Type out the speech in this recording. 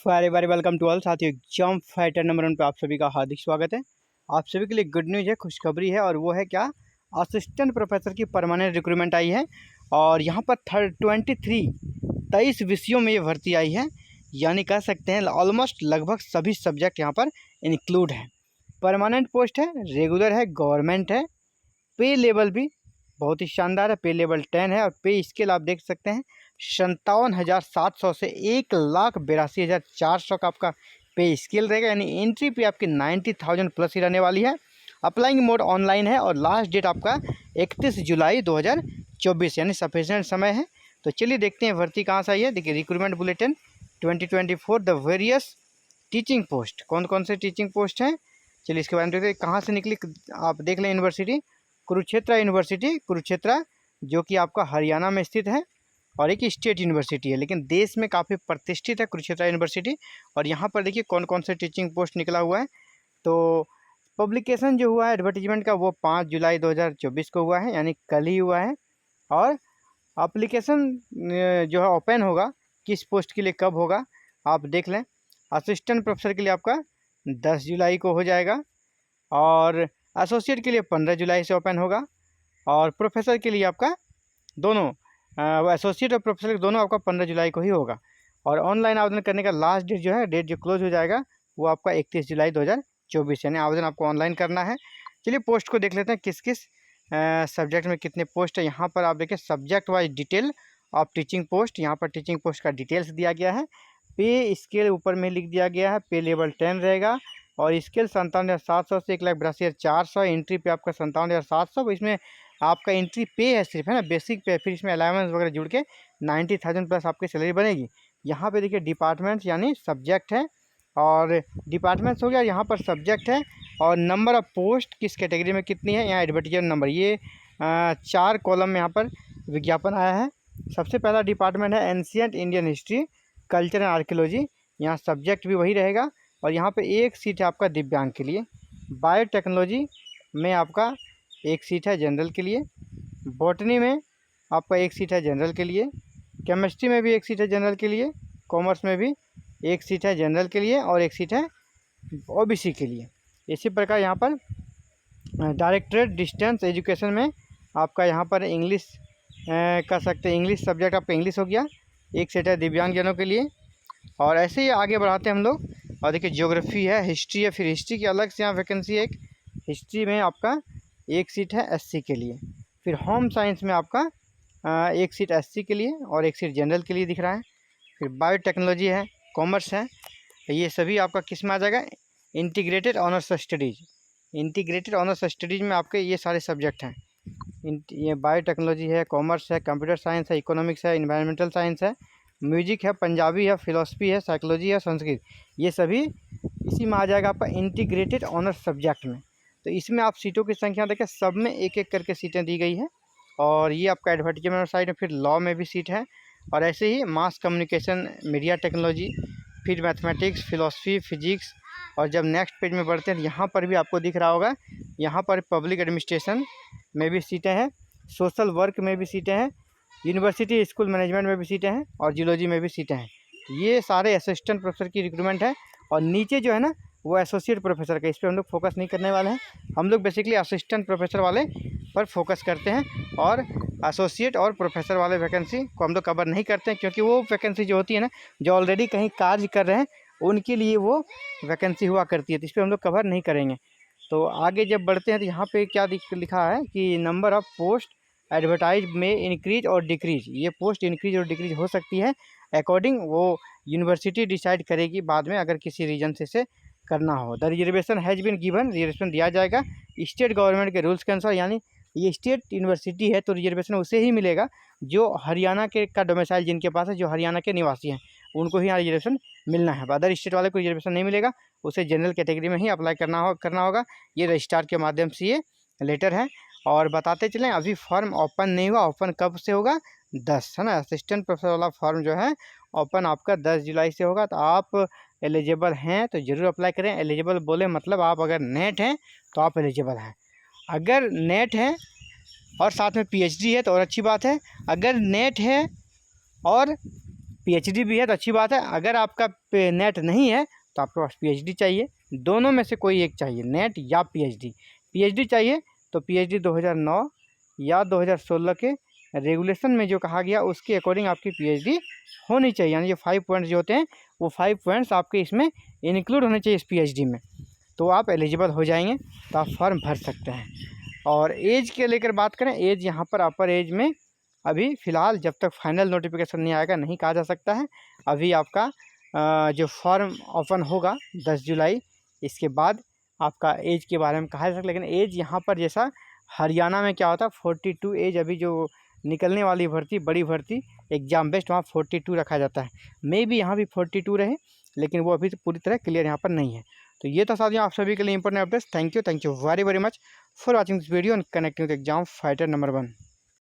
Very very welcome to all साथियों। Exam fighter number 1 पे आप सभी का हार्दिक स्वागत है। आप सभी के लिए गुड न्यूज़ है, खुशखबरी है, और वो है क्या, असिस्टेंट प्रोफेसर की परमानेंट रिक्रूटमेंट आई है। और यहाँ पर 23 विषयों में ये भर्ती आई है, यानी कह सकते हैं ऑलमोस्ट लगभग सभी सब्जेक्ट यहाँ पर इंक्लूड है। परमानेंट पोस्ट है, रेगुलर है, गवर्नमेंट है। पे लेवल भी बहुत ही शानदार है, पे लेवल 10 है। और पे स्केल आप देख सकते हैं 57,700 से 1,82,400 का आपका पे स्केल रहेगा, यानी एंट्री पे आपकी 90,000 प्लस ही रहने वाली है। अप्लाइंग मोड ऑनलाइन है और लास्ट डेट आपका 31 जुलाई 2024, यानी सफिशिएंट समय है। तो चलिए देखते हैं भर्ती कहाँ से आई है। देखिए, recruitment bulletin 2024 the various teaching post, कौन कौन से टीचिंग पोस्ट हैं, चलिए इसके बारे में देखते हैं। कहाँ से निकली आप देख लें, यूनिवर्सिटी कुरुक्षेत्र यूनिवर्सिटी, कुरुक्षेत्र जो कि आपका हरियाणा में स्थित है, और एक स्टेट यूनिवर्सिटी है, लेकिन देश में काफ़ी प्रतिष्ठित है कुरुक्षेत्र यूनिवर्सिटी। और यहाँ पर देखिए कौन कौन से टीचिंग पोस्ट निकला हुआ है। तो पब्लिकेशन जो हुआ है एडवर्टीजमेंट का, वो 5 जुलाई 2024 को हुआ है, यानी कल ही हुआ है। और एप्लीकेशन जो है ओपन होगा किस पोस्ट के लिए कब होगा आप देख लें। असिस्टेंट प्रोफेसर के लिए आपका 10 जुलाई को हो जाएगा, और एसोसिएट के लिए 15 जुलाई से ओपन होगा, और प्रोफेसर के लिए आपका दोनों एसोसिएट और प्रोफेसर दोनों आपका 15 जुलाई को ही होगा। और ऑनलाइन आवेदन करने का लास्ट डेट जो है, डेट जो क्लोज हो जाएगा, वो आपका 31 जुलाई 2024, यानी आवेदन आपको ऑनलाइन करना है। चलिए पोस्ट को देख लेते हैं, किस किस सब्जेक्ट में कितने पोस्ट है। यहाँ पर आप देखिए subject wise detail of teaching post, यहाँ पर टीचिंग पोस्ट का डिटेल्स दिया गया है। पे स्केल ऊपर में लिख दिया गया है, पे लेवल 10 रहेगा, और स्केल 57,700 से 1,82,400। एंट्री पे आपका 57,700, इसमें आपका एंट्री पे है सिर्फ, है ना, बेसिक पे, फिर इसमें अलाउंस वगैरह जुड़ के 90,000 प्लस आपकी सैलरी बनेगी। यहाँ पे देखिए डिपार्टमेंट्स यानी सब्जेक्ट है, और डिपार्टमेंट्स हो गया, यहाँ पर सब्जेक्ट है, और नंबर ऑफ पोस्ट किस कैटेगरी में कितनी है, यहाँ एडवर्टीजमेंट नंबर, ये 4 कॉलम में यहाँ पर विज्ञापन आया है। सबसे पहला डिपार्टमेंट है ancient Indian history, culture and archaeology, यहाँ सब्जेक्ट भी वही रहेगा। और यहाँ पे एक सीट है आपका दिव्यांग के लिए। बायोटेक्नोलॉजी में आपका एक सीट है जनरल के लिए। बॉटनी में आपका एक सीट है जनरल के लिए। केमिस्ट्री में भी एक सीट है जनरल के लिए। कॉमर्स में भी एक सीट है जनरल के लिए, और एक सीट है ओबीसी के लिए। इसी प्रकार यहाँ पर डायरेक्टरेट डिस्टेंस एजुकेशन में आपका यहाँ पर इंग्लिश कर सकते हैं, इंग्लिश सब्जेक्ट आपका इंग्लिश हो गया, एक सीट है दिव्यांगजनों के लिए। और ऐसे ही आगे बढ़ाते हैं हम लोग। और देखिए ज्योग्राफी है, हिस्ट्री है, फिर हिस्ट्री की अलग से यहाँ वैकेंसी है एक, हिस्ट्री में आपका एक सीट है एससी के लिए। फिर होम साइंस में आपका एक सीट एससी के लिए और एक सीट जनरल के लिए दिख रहा है। फिर बायोटेक्नोलॉजी है, कॉमर्स है, ये सभी आपका किस में आ जाएगा, integrated honours studies. Integrated honours studies में आपके ये सारे सब्जेक्ट हैं। ये बायोटेक्नोलॉजी है, कॉमर्स है, कंप्यूटर साइंस है, इकोनॉमिक्स है, इन्वायरमेंटल साइंस है, म्यूजिक है, पंजाबी है, फिलोसफी है, साइकोलॉजी है, संस्कृत, ये सभी इसी में आ जाएगा आपका इंटीग्रेटेड ऑनर्स सब्जेक्ट में। तो इसमें आप सीटों की संख्या देखें, सब में एक एक करके सीटें दी गई है। और ये आपका एडवर्टीजमेंट साइड में, फिर लॉ में भी सीट है, और ऐसे ही मास कम्युनिकेशन, मीडिया टेक्नोलॉजी, फिर मैथमेटिक्स, फिलोसफी, फिजिक्स। और जब नेक्स्ट पेज में बढ़ते हैं तो यहाँ पर भी आपको दिख रहा होगा, यहाँ पर पब्लिक एडमिनिस्ट्रेशन में भी सीटें हैं, सोशल वर्क में भी सीटें हैं, यूनिवर्सिटी स्कूल मैनेजमेंट में भी सीटें हैं, और जियोलॉजी में भी सीटें हैं। ये सारे असिस्टेंट प्रोफेसर की रिक्रूटमेंट है। और नीचे जो है ना, वो एसोसिएट प्रोफेसर का, इस पर हम लोग फोकस नहीं करने वाले हैं। हम लोग बेसिकली असिस्टेंट प्रोफेसर वाले पर फोकस करते हैं, और एसोसिएट और प्रोफेसर वाले वैकेंसी को हम लोग कवर नहीं करते हैं, क्योंकि वो वैकेंसी जो होती है ना, जो ऑलरेडी कहीं कार्य कर रहे हैं उनके लिए वो वैकेंसी हुआ करती है, तो इस पर हम लोग कवर नहीं करेंगे। तो आगे जब बढ़ते हैं तो यहाँ पे क्या लिखा है कि नंबर ऑफ़ पोस्ट एडवर्टाइज में इंक्रीज और डिक्रीज, ये पोस्ट इंक्रीज और डिक्रीज हो सकती है अकॉर्डिंग, वो यूनिवर्सिटी डिसाइड करेगी बाद में, अगर किसी रीजन से इसे करना हो। The reservation has been given, reservation दिया जाएगा स्टेट गवर्नमेंट के रूल्स के अनुसार, यानी ये स्टेट यूनिवर्सिटी है तो रिजर्वेशन उसे ही मिलेगा जो हरियाणा के का डोमिसाइल जिनके पास है, जो हरियाणा के निवासी हैं, उनको ही यहाँ रिजर्वेशन मिलना है। अदर स्टेट वाले को रिजर्वेशन नहीं मिलेगा, उसे जनरल कैटेगरी में ही अप्लाई करना होगा। ये रजिस्ट्रार के माध्यम से ये लेटर है। और बताते चलें, अभी फॉर्म ओपन नहीं हुआ, ओपन कब से होगा, 10, है ना, असिस्टेंट प्रोफेसर वाला फॉर्म जो है ओपन आपका 10 जुलाई से होगा। तो आप एलिजिबल हैं तो ज़रूर अप्लाई करें। एलिजिबल बोले मतलब आप अगर नेट हैं तो आप एलिजिबल हैं, अगर नेट है और साथ में पीएचडी है तो और अच्छी बात है। अगर नेट है और पीएचडी भी है तो अच्छी बात है। अगर आपका नेट नहीं है तो आपके पास पीएचडी चाहिए, दोनों में से कोई एक चाहिए, नेट या पीएचडी। पीएचडी चाहिए तो पीएचडी 2009 या 2016 के रेगुलेशन में जो कहा गया उसके अकॉर्डिंग आपकी पीएचडी होनी चाहिए, यानी जो 5 पॉइंट्स जो होते हैं वो 5 पॉइंट्स आपके इसमें इंक्लूड होने चाहिए इस पीएचडी में, तो आप एलिजिबल हो जाएंगे, तो आप फॉर्म भर सकते हैं। और एज के लेकर बात करें, एज यहाँ पर अपर एज में अभी फ़िलहाल जब तक फाइनल नोटिफिकेशन नहीं आएगा नहीं कहा जा सकता है। अभी आपका जो फॉर्म ओपन होगा 10 जुलाई, इसके बाद आपका एज के बारे में कहा जा सकता है। लेकिन एज यहाँ पर जैसा हरियाणा में क्या होता है 42 एज, अभी जो निकलने वाली भर्ती बड़ी भर्ती एग्ज़ाम बेस्ड वहाँ 42 रखा जाता है। मे भी यहाँ भी 42 रहे, लेकिन वो अभी तो पूरी तरह क्लियर यहाँ पर नहीं है। तो ये था साथियों आप सभी के लिए important updates. Thank you very very much for watching this video and connecting with exam fighter number 1।